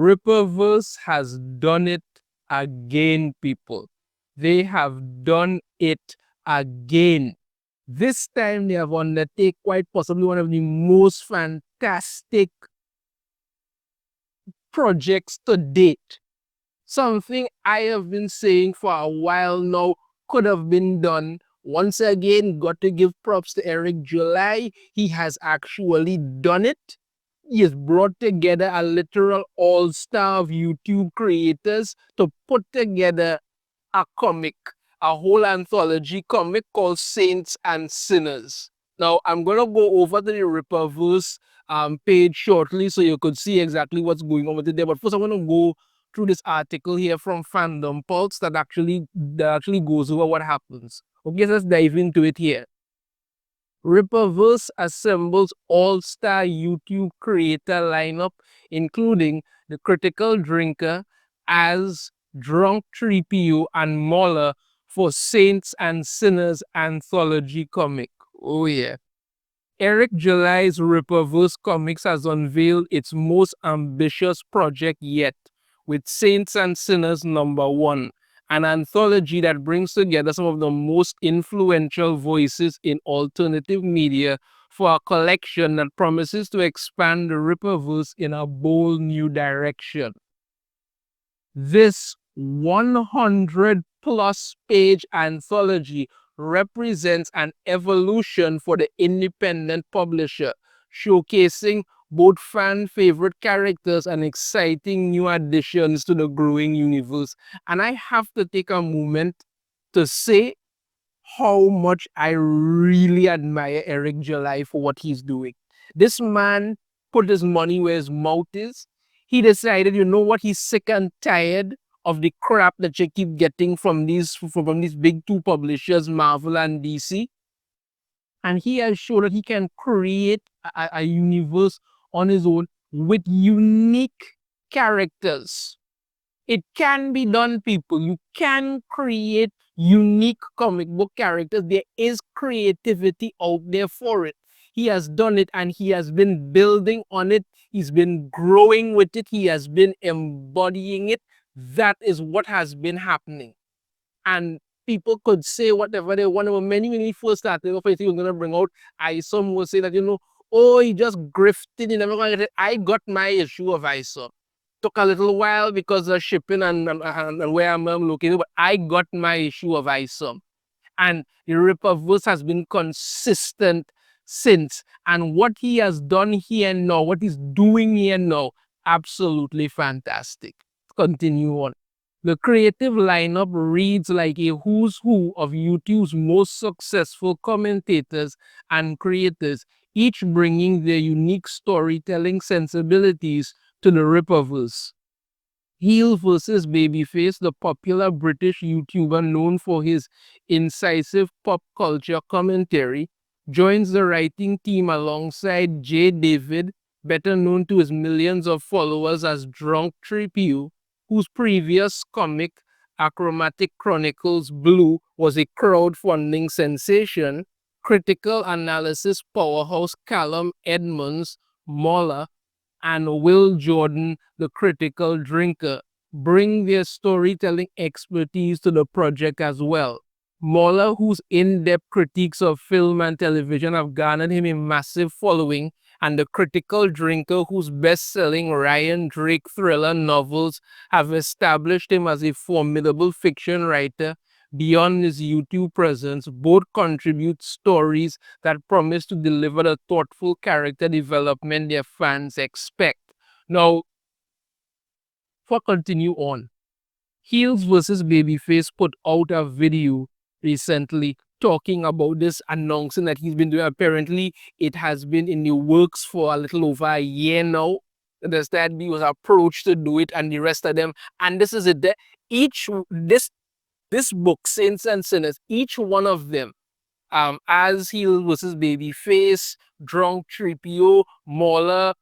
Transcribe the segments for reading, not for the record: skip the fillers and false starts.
Rippaverse has done it again, people. They have done it again. This time they have undertaken quite possibly one of the most fantastic projects to date. Something I have been saying for a while now could have been done. Once again, got to give props to Eric July. He has actually done it. He has brought together a literal all-star of YouTube creators to put together a comic, a whole anthology comic called Saints and Sinners. Now, I'm going to go over to the Rippaverse page shortly so you could see exactly what's going on with it there. But first, I want to go through this article here from Fandom Pulse that actually goes over what happens. Okay, let's dive into it here. Rippaverse assembles all-star YouTube creator lineup, including the Critical Drinker as Drunk Tripio and MauLer for Saints and Sinners anthology comic. Oh yeah. Eric July's Rippaverse Comics has unveiled its most ambitious project yet, with Saints and Sinners #1, an anthology that brings together some of the most influential voices in alternative media for a collection that promises to expand the Rippaverse in a bold new direction. This 100-plus page anthology represents an evolution for the independent publisher, showcasing both fan-favorite characters and exciting new additions to the growing universe. And I have to take a moment to say how much I really admire Eric July for what he's doing. This man put his money where his mouth is. He decided, you know what, he's sick and tired of the crap that you keep getting from these big two publishers, Marvel and DC. And he has shown that he can create a universe on his own with unique characters. It can be done, people. You can create unique comic book characters. There is creativity out there for it. He has done it and he has been building on it. He's been growing with it. He has been embodying it. That is what has been happening. And people could say whatever they want. When he first started off, he was going to bring out, Isom will say that, you know, oh, he just grifted. He never going to get it. I got my issue of Isom. Took a little while because of shipping and where I'm located, but I got my issue of Isom. And the Rippaverse has been consistent since. And what he has done here now, what he's doing here now, absolutely fantastic. Continue on. The creative lineup reads like a who's who of YouTube's most successful commentators and creators, each bringing their unique storytelling sensibilities to the Rippaverse. HeelvsBabyface, the popular British YouTuber known for his incisive pop culture commentary, joins the writing team alongside J. David, better known to his millions of followers as Drunk Tripio, whose previous comic, Achromatic Chronicles Blue, was a crowdfunding sensation. Critical analysis powerhouse Callum Edmunds, MauLer, and Will Jordan, the Critical Drinker, bring their storytelling expertise to the project as well. MauLer, whose in-depth critiques of film and television have garnered him a massive following, and the Critical Drinker, whose best-selling Ryan Drake thriller novels have established him as a formidable fiction writer. Beyond his YouTube presence, both contribute stories that promise to deliver the thoughtful character development their fans expect. Now, for continue on, HeelvsBabyface put out a video recently talking about this, announcing that he's been doing. Apparently, it has been in the works for a little over a year now. That he was approached to do it, and the rest of them. And this is it. This book, Saints and Sinners, each one of them, as HeelvsBabyface, Drunk Tripio, MauLer,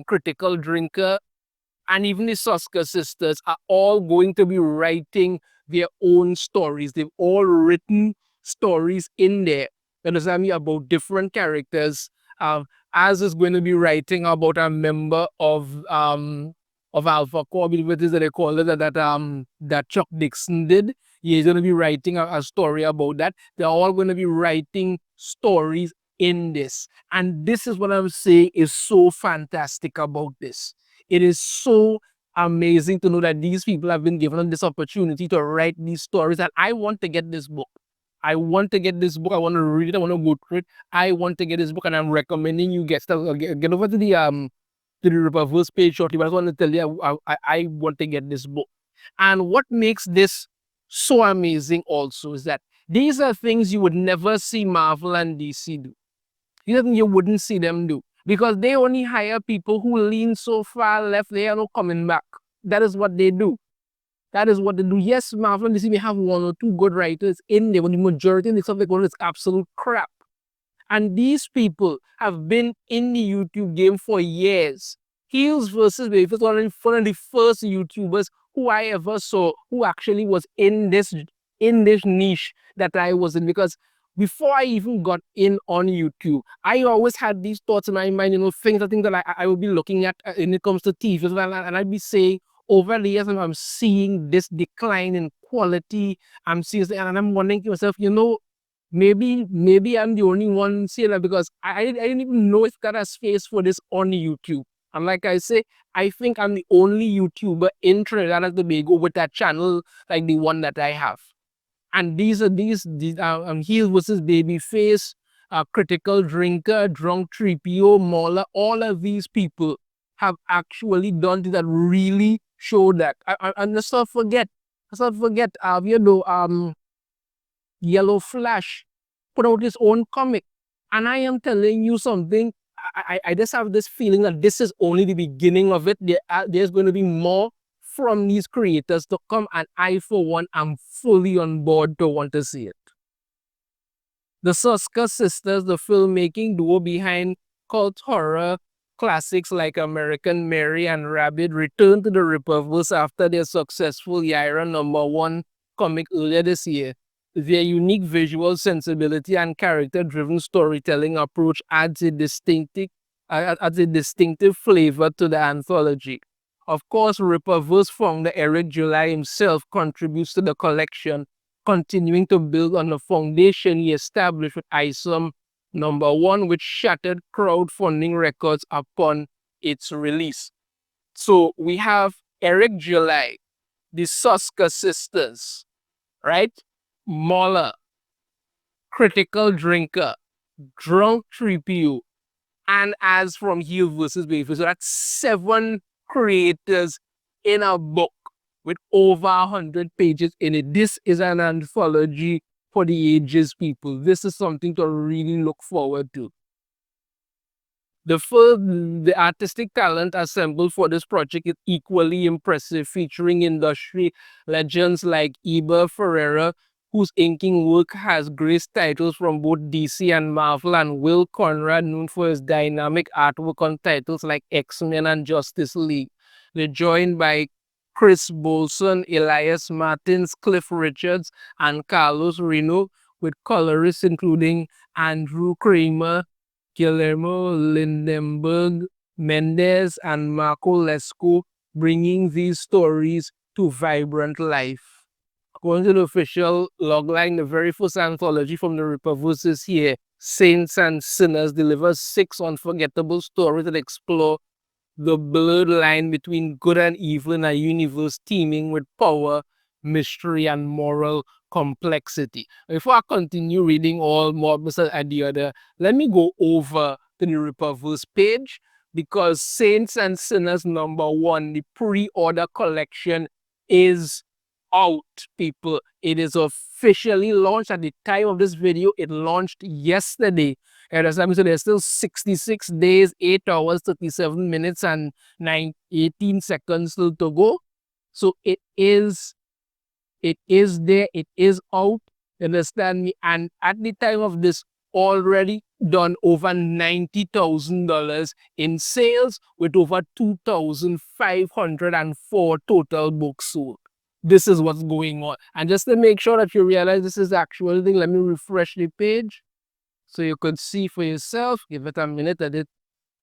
Critical Drinker, and even the Soska Sisters are all going to be writing their own stories. They've all written stories in there. You understand me? About different characters. Az is going to be writing about a member of Alpha Corps, what is it they call it, that Chuck Dixon did. He's going to be writing a story about that. They're all going to be writing stories in this. And this is what I'm saying is so fantastic about this. It is so amazing to know that these people have been given this opportunity to write these stories. And I want to get this book. I want to get this book. I want to read it. I want to go through it. I want to get this book, and I'm recommending you get over to the Rippaverse page shortly. But I just want to tell you, I want to get this book. And what makes this so amazing also is that these are things you would never see Marvel and DC do. These are things you wouldn't see them do, because they only hire people who lean so far left they are not coming back. That is what they do. That is what they do. Yes, Marvel and DC may have one or two good writers in there, but the majority of the stuff they go is absolute crap. And these people have been in the YouTube game for years. HeelvsBabyface was one of the first YouTubers who I ever saw who actually was in this niche that I was in, because before I even got in on YouTube, I always had these thoughts in my mind, things that I would be looking at when it comes to TV, and I'd be saying, over the years, I'm seeing this decline in quality. I'm seeing, and I'm wondering to myself, maybe I'm the only one seeing that, because I didn't even know if got a space for this on YouTube. And like I say, I think I'm the only YouTuber in Trinidad and Tobago with that channel like the one that I have. And these HeelvsBabyface, Critical Drinker, Drunk 3PO, MauLer, all of these people have actually done that really show that. And let's not forget, Yellow Flash put out his own comic. And I am telling you something, I just have this feeling that this is only the beginning of it. There's going to be more from these creators to come, and I, for one, am fully on board to want to see it. The Soska Sisters, the filmmaking duo behind cult horror classics like American Mary and Rabid, returned to the Rippaverse after their successful Yaira #1 comic earlier this year. Their unique visual sensibility and character-driven storytelling approach adds a distinctive flavor to the anthology. Of course, Rippaverse founder Eric July himself contributes to the collection, continuing to build on the foundation he established with ISOM #1, which shattered crowdfunding records upon its release. So we have Eric July, the Soska Sisters, right? MauLer, Critical Drinker, Drunk 3PO, and as from HeelvsBabyface. So that's 7 creators in a book with over 100 pages in it. This is an anthology for the ages, people. This is something to really look forward to. The artistic talent assembled for this project is equally impressive, featuring industry legends like Iber Ferreira, whose inking work has graced titles from both DC and Marvel, and Will Conrad, known for his dynamic artwork on titles like X-Men and Justice League. They're joined by Chris Bolson, Elias Martins, Cliff Richards, and Carlos Reno, with colorists including Andrew Kramer, Guillermo Lindenberg, Mendez, and Marco Lesko, bringing these stories to vibrant life. According to the official logline, the very first anthology from the Rippaverse is here. Saints and Sinners delivers 6 unforgettable stories that explore the blurred line between good and evil in a universe teeming with power, mystery, and moral complexity. Before I continue reading all more and the other, let me go over to the Rippaverse page, because Saints and Sinners #1, the pre-order collection, is out, people. It is officially launched at the time of this video. It launched yesterday. And as I'm saying, there's still 66 days, 8 hours, 37 minutes, and 18 seconds still to go. So it is there, it is out, understand me? And at the time of this, already done over $90,000 in sales, with over 2,504 total books sold. This is what's going on. And just to make sure that you realize this is the actual thing, let me refresh the page so you could see for yourself. Give it a minute at it.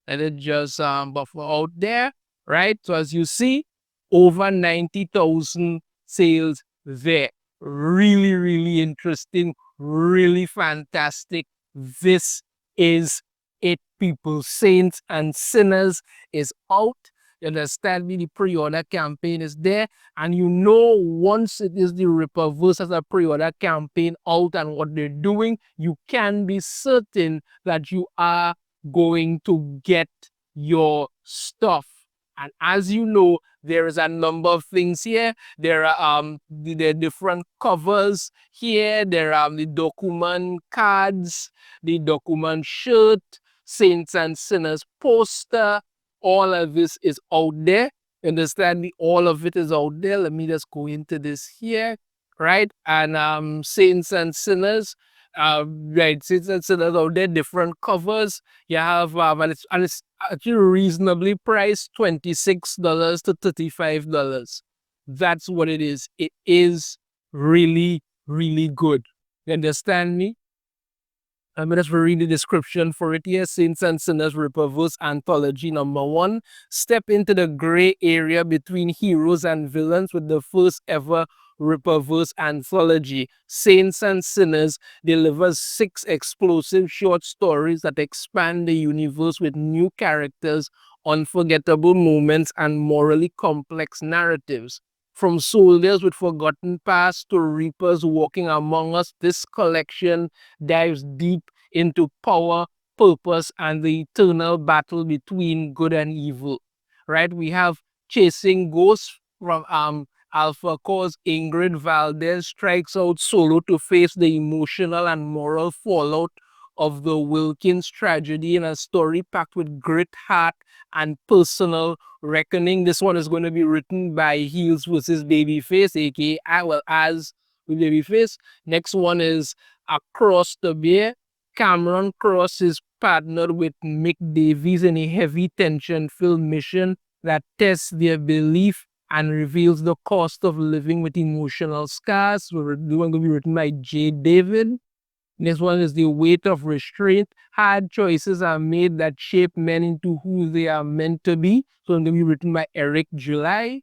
Let it just buffer out there, right? So as you see, over 90,000 sales there. Really, really interesting, really fantastic. This is it, people. Saints and Sinners is out. You understand me? The pre-order campaign is there. And you know, once it is the Rippaverse as a pre-order campaign out and what they're doing, you can be certain that you are going to get your stuff. And as you know, there is a number of things here. There are the different covers here. There are the document cards, the document shirt, Saints and Sinners poster. All of this is out there. Understand me? All of it is out there. Let me just go into this here, right? And Saints and Sinners, right? Saints and Sinners out there, different covers. You have and it's actually reasonably priced, $26 to $35. That's what it is. It is really, really good. You understand me? I'm going to read the description for it here. Saints and Sinners Rippaverse Anthology #1. Step into the gray area between heroes and villains with the first ever Rippaverse Anthology. Saints and Sinners delivers 6 explosive short stories that expand the universe with new characters, unforgettable moments, and morally complex narratives. From soldiers with forgotten past to reapers walking among us, this collection dives deep into power, purpose, and the eternal battle between good and evil. Right? We have Chasing Ghosts from Alpha Cause. Ingrid Valdez strikes out solo to face the emotional and moral fallout of the Wilkins tragedy in a story packed with grit, heart, and personal reckoning. This one is going to be written by Heels versus Babyface, aka well as with Babyface. Next one is Across the Bay. Cameron Cross is partnered with Mick Davies in a heavy tension filled mission that tests their belief and reveals the cost of living with emotional scars. So the one going to be written by J. David. Next one is The Weight of Restraint. Hard choices are made that shape men into who they are meant to be. So it's going to be written by Eric July.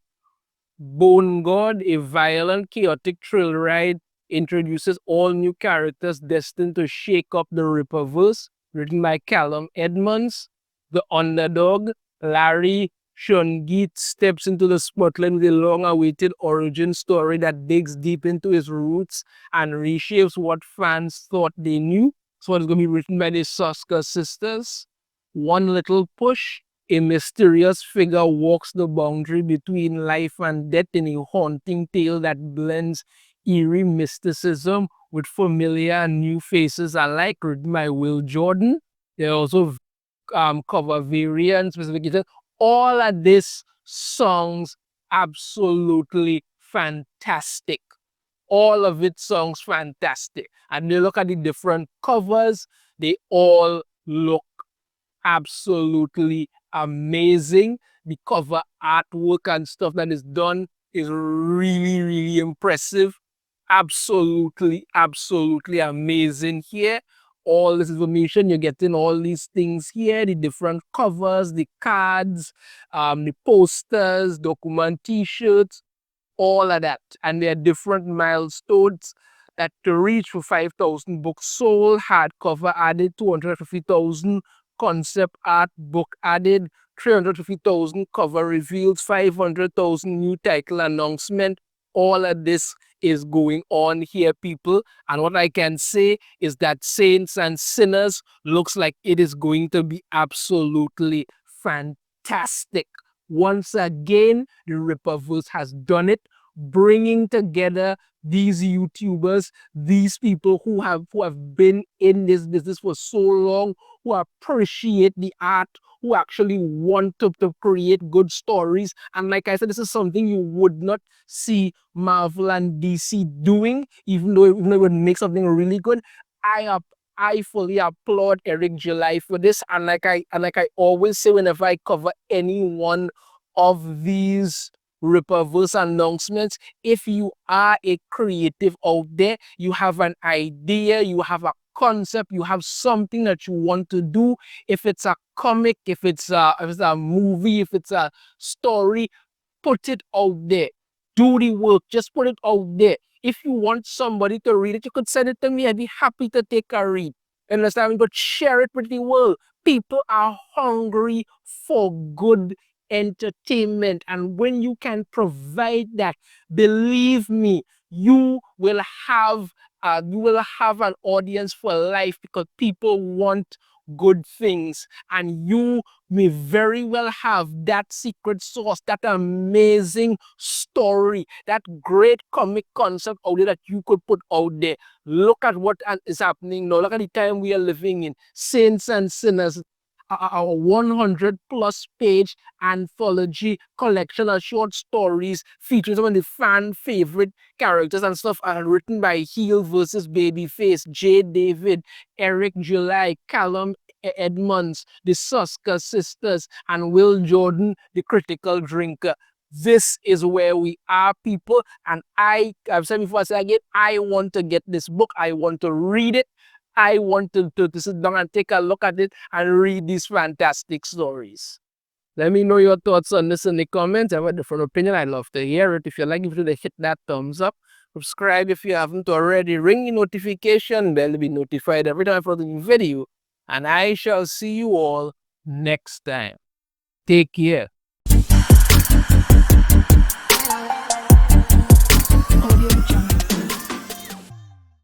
Bone God, a violent, chaotic thrill ride, introduces all new characters destined to shake up the Rippaverse. Written by Callum Edmunds. The Underdog, Larry Shungeet steps into the spotlight with a long-awaited origin story that digs deep into his roots and reshapes what fans thought they knew. So it's going to be written by the Soska Sisters. One Little Push, a mysterious figure walks the boundary between life and death in a haunting tale that blends eerie mysticism with familiar and new faces alike, written by Will Jordan. There are also cover variants, specifications. All of this songs absolutely fantastic. All of it songs fantastic. And you look at the different covers, they all look absolutely amazing. The cover artwork and stuff that is done is really, really impressive. Absolutely, absolutely amazing here. All this information, you're getting all these things here, the different covers, the cards, the posters, document t-shirts, all of that. And there are different milestones that to reach for 5,000 books sold, hardcover added, 250,000 concept art book added, 350,000 cover reveals, 500,000 new title announcement. All of this is going on here, people. And what I can say is that Saints and Sinners looks like it is going to be absolutely fantastic. Once again, the Rippaverse has done it, bringing together these YouTubers, these people who have been in this business for so long, who appreciate the art, who actually want to create good stories. And like I said, this is something you would not see Marvel and DC doing, even though it would make something really good. I fully applaud Eric July for this. And like I always say whenever I cover any one of these Rippaverse announcements, if you are a creative out there, you have an idea, you have a concept, you have something that you want to do, if it's a comic, if it's a movie, if it's a story, put it out there. Do the work. Just put it out there. If you want somebody to read it, you could send it to me. I'd be happy to take a read. Understand? But share it with the world. People are hungry for good entertainment. And when you can provide that, believe me, you will have an audience for life, because people want good things, and you may very well have that secret sauce, that amazing story, that great comic concept out there that you could put out there. Look at what is happening now. Look at the time we are living in. Saints and Sinners, our 100 plus page anthology collection of short stories featuring some of the fan favorite characters and stuff, are written by HeelvsBabyface, J. David, Eric July, Callum Edmunds, the Soska Sisters, and Will Jordan, the Critical Drinker. This is where we are, people. And I've said before, I say again, I want to get this book. I want to read it. I want to sit down and take a look at it and read these fantastic stories. Let me know your thoughts on this in the comments. I have a different opinion. I'd love to hear it. If you like it, hit that thumbs up. Subscribe if you haven't already. Ring the notification bell to be notified every time I upload a new video. And I shall see you all next time. Take care.